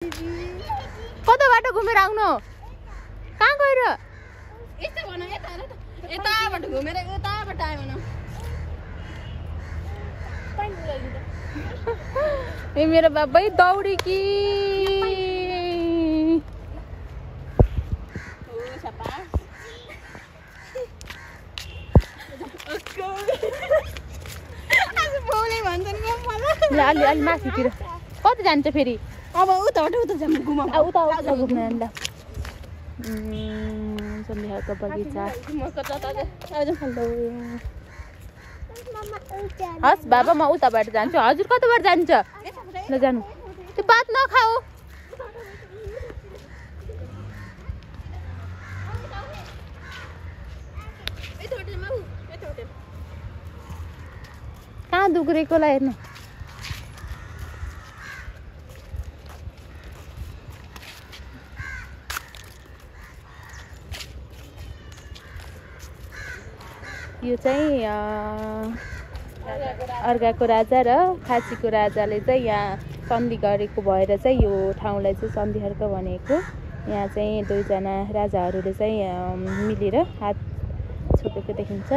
कता बाटो घुमेर आउनु कहाँ गएर यस्तो भन यताबाट घुमेर यताबाट आयो न ए मेरो बाबै दौडी कि अलि अलि माथितिर कति जान्छ फेरि अब उताबाट उता जाम घुमाउँ उता उता घुम्न ल सन्ध्याको बगैँचा हस् बाबा म उताबाट जान्छु हजुर कताबाट जान्छ ल जानु त्यो पात नखाऊ कहाँ दुग्रेकोलाई हेर्नु यो चाहिँ अर्घाको राजा र खाँचीको राजाले चाहिँ यहाँ सन्धि गरेको भएर चाहिँ यो ठाउँलाई चाहिँ सन्धिहर्क भनेको यहाँ चाहिँ दुईजना राजाहरूले चाहिँ मिलेर हात छोपेको देखिन्छ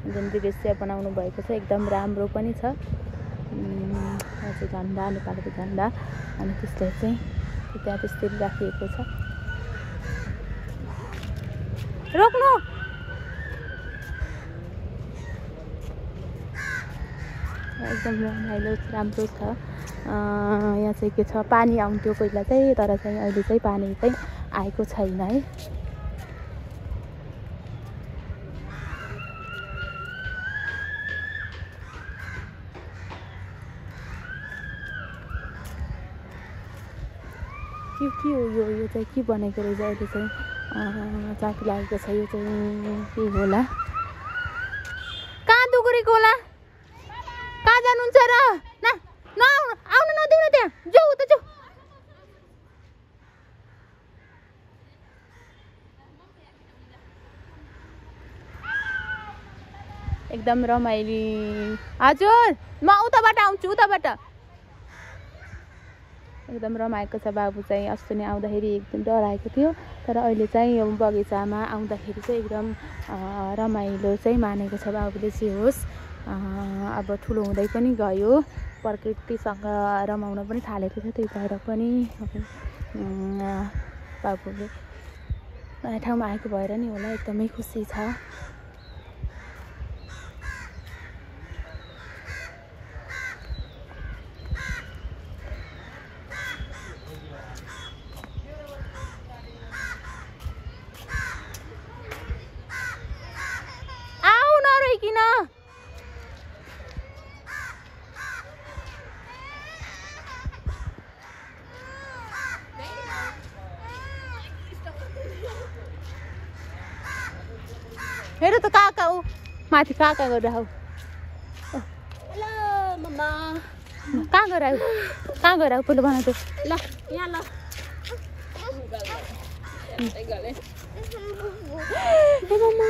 जुन दृश्य बनाउनु भएको छ एकदम राम्रो पनि छ यहाँ चाहिँ झन्डा नेपालको झन्डा अनि त्यसलाई चाहिँ त्यहाँ त्यसरी राखिएको छ रोक्नु एकदम रमाइलो राम्रो छ यहाँ चाहिँ के छ पानी आउँथ्यो पहिला चाहिँ तर चाहिँ अहिले चाहिँ पानी चाहिँ आएको छैन है के हो यो चाहिँ के बनेको रहेछ अहिले चाहिँ चाकी लागेको छ यो चाहिँ के होला कहाँ दुगुरेको होला कहाँ जानुहुन्छ र न आउनु नदिनु त्यहाँ जाऊ त जाऊ एकदम रमाइली हजुर म उताबाट आउँछु उताबाट एकदम रमाएको छ बाबु चाहिँ अस्ति नै आउँदाखेरि एकदम डराएको थियो तर अहिले चाहिँ यो बगैँचामा आउँदाखेरि चाहिँ एकदम रमाइलो चाहिँ मानेको छ बाबुले चाहिँ होस् अब ठुलो हुँदै पनि गयो प्रकृतिसँग रमाउन पनि थालेको छ त्यही भएर पनि बाबुले नयाँ ठाउँमा आएको भएर नि होला एकदमै खुसी छ आऊ नरोइकिन हेर त काका ऊ माथि काका गरेर आऊ हेलो मम्मा कहाँ गएर आऊ कहाँ गएर आऊ पहिलो बनाउँछु ल यहाँ ल ए मम्मा